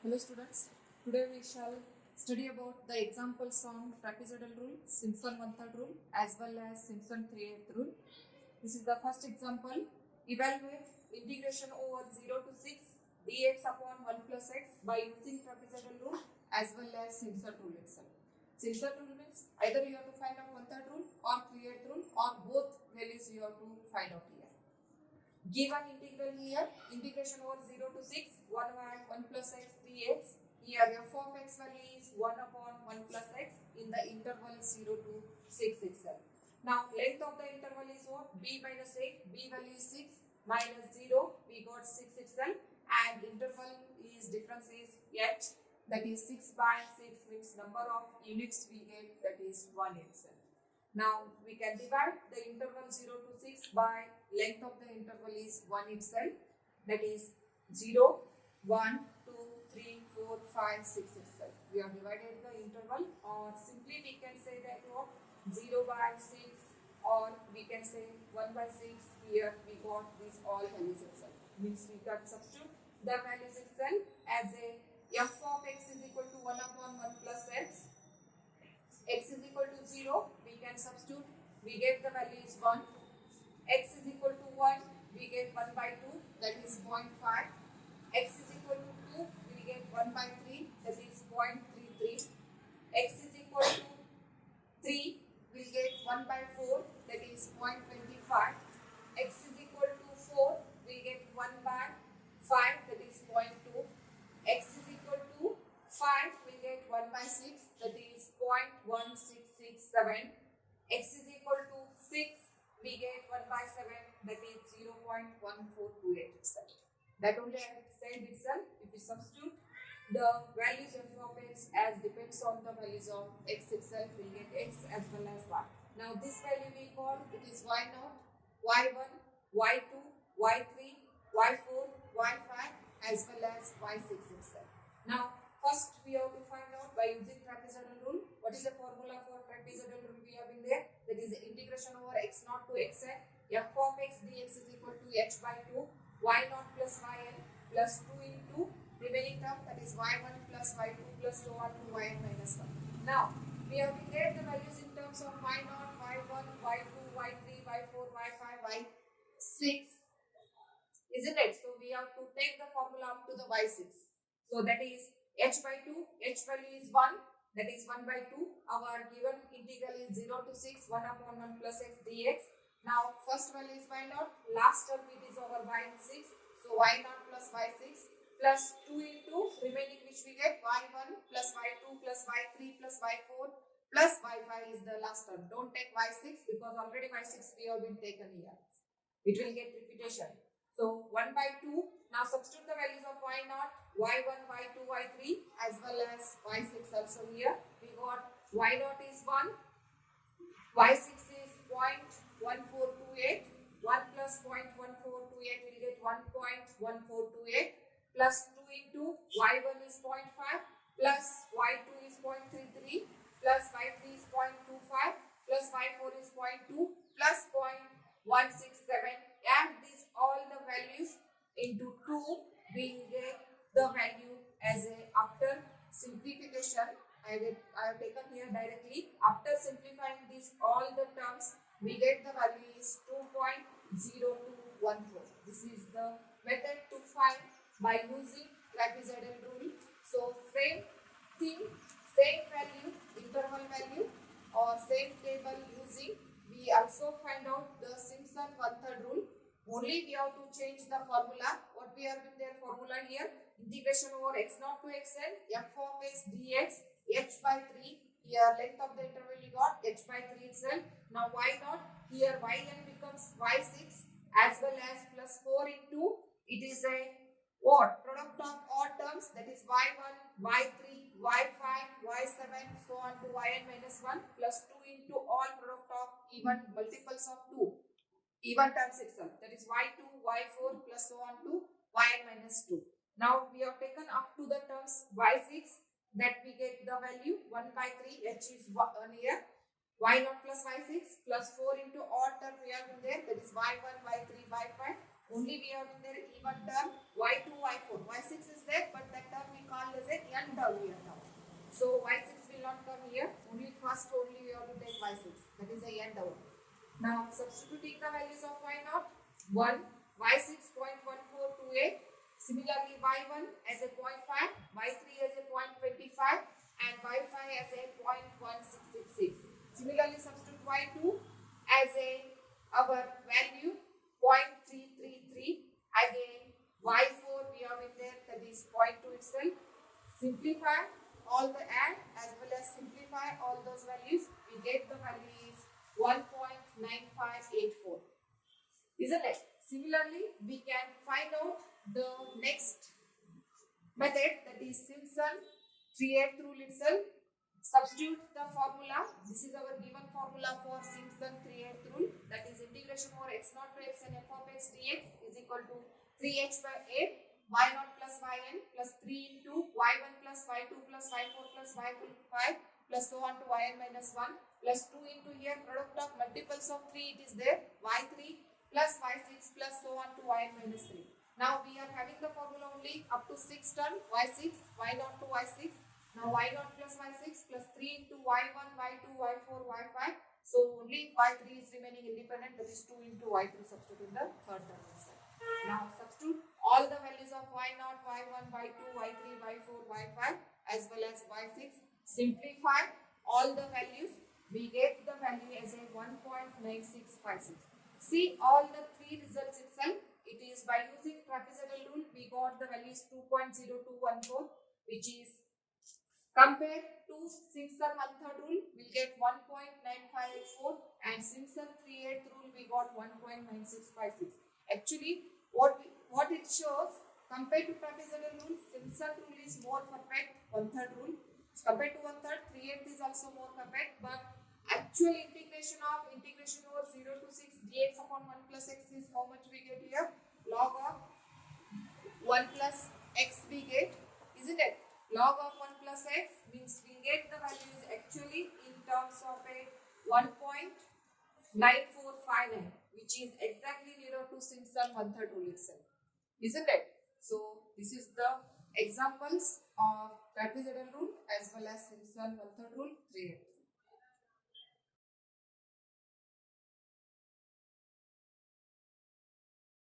Hello students, today we shall study about the examples on trapezoidal rule, Simpson one-third rule as well as Simpson three-eighth rule. This is the first example. Evaluate integration over 0 to 6 dx upon 1 plus x by using trapezoidal rule as well as Simpson rule itself. Simpson rule means either you have to find out one-third rule or three-eighth rule or both values you have to find out here. Given integral here, integration over 0 to 6, 1 by 1 plus x dx. Here f of x value is 1 upon 1 plus x in the interval 0 to 6 itself. Now length of the interval is what? B minus 8, B value is 6 minus 0, we got 6 itself, and interval is difference is h, that is 6 by 6 means number of units we get, that is 1 itself. Now we can divide the interval 0 to 6 by length of the interval is 1 itself, that is 0, 1, 2, 3, 4, 5, 6 itself. We have divided the interval, or simply we can say that what 0 by 6, or we can say 1 by 6. Here we got these all values itself. Means we can substitute the values itself as a f of x is equal to 1 upon 1 plus x. X is equal to 0, we can substitute, we get the value is 1. X is equal to 1, we get 1 by 2, that is 0.5. X is equal to 2, we get 1 by 3, that is 0.33. X is equal to 3, we get 1 by 4, that is 0.25. X is equal to 4, we get 1 by 5, that is 0.2. X is equal to 5, we get 1 by 6, that is 0.1667. X is equal to 6, we get 1 by 7, that is 0.1428 itself. That only I have said itself. If we substitute the values of x as depends on the values of x itself, we get x as well as y. Now this value we call it is y0, y1, y2, y3, y4, y5 as well as y6 itself. Now first we have to find out by using trapezoidal rule. What is the formula for trapezoidal rule we have in there? That is the integration over x0 to xn. F of x dx is equal to h by 2, y0 plus yn plus 2 into remaining term, that is y1 plus y2 plus so on to yn minus 1. Now we have declared the values in terms of y0, y1, y2, y3, y4, y5, y6, isn't it? So we have to take the formula up to the y6. So that is h by 2, h value is 1, that is 1 by 2. Our given integral is 0 to 6, 1 upon 1 plus x dx. Now first value is y0, last term it is over y6. So y0 plus y6 plus 2 into remaining which we get y1 plus y2 plus y3 plus y4 plus y5 is the last term. Don't take y6 because already y6 we have been taken here. It will get repetition. So 1 by 2. Now substitute the values of y0, y1, y2, y3 as well as y6 also here. We got y0 is 1, y6 is 0.1428, 1 plus 0.1428 will get 1.1428 plus 2 into y1 is 0.5 plus y2 is 0.33 plus y3 is 0.25 plus y4 is 0.2 plus 0.167. Add these all the values into 2, we get the value as a after simplification. I have taken here directly. After simplifying these all the terms, we get the value is 2.0214. This is the method to find by using trapezoidal rule. So same thing, same value, interval value or same table using. We also find out the Simpson one-third rule. Only we have to change the formula. What we have in their formula here? Integration over x0 to xn, f of x dx, h by 3. Here length of the interval we got h by 3 itself. Now y0, here yn becomes y6 as well as plus 4 into, it is a what? Product of odd terms, that is y1, y3, y5, y7, so on to yn minus 1 plus 2 into all product of even multiples of 2. Even terms itself, that is y2, y4 plus so on to yn minus 2. Now we have taken up to the terms y6, that we get the value 1 by 3, h is 1 here, y0 plus y6 plus 4 into odd term we have in there, that is y1, y3, y5 only we have in there even term y2, y4. y6 is there, but that term we call as a n term here now. So y6 will not come here. Only first only we have to take y6. That is a n term. Now substituting the values of y0, 1, y6 0.1428. Similarly y1 as a 0.5, y3 as a 0.25 and y5 as a 0.1666. Similarly substitute y2 as a our value 0.333. Again y4 we have in there, that is 0.2 itself. Simplify all the add as well as simplify all those values. We get the value is 1.9584. Isn't it? Similarly, we can find out the next method, that is Simpson 3/8 rule itself. Substitute the formula. This is our given formula for Simpson 3/8 rule, that is integration over x0 to x and f of x dx is equal to 3h by 8 y0 plus yn plus 3 into y1 plus y2 plus y4 plus y5 plus so on to yn minus 1 plus 2 into here product of multiples of 3 it is there y3 plus y6 plus so on to yn minus 3. Now we are having the formula only up to 6 term y6 y0 to y6. Now y0 plus y6 plus 3 into y1 y2 y4 y5. So only y3 is remaining independent, that is 2 into y3 substitute in the third term inside. Now substitute all the values of y0, y1, y2, y3, y4, y5 as well as y6. Simplify all the values. We get the value as a 1.9656. See all the three results itself. It is by using trapezoidal rule we got the values 2.0214, which is compared to Simpson 1/3 rule we'll get 1.9584 and Simpson 3/8 rule we got 1.9656. Actually what it shows, compared to trapezoidal rule, Simpson rule is more perfect, 1/3 rule. Compared to 1/3, 3/8 is also more perfect, but actual integration over 0 to 6 dx upon 1 plus x is how much we get here? Log of 1 plus x we get, isn't it? Log of 1 plus x means we get the values actually in terms of a 1.9459, which is exactly near to Simpson 1/3 rule itself, isn't it? So this is the examples of trapezoidal rule as well as Simpson 1/3 rule 3/8.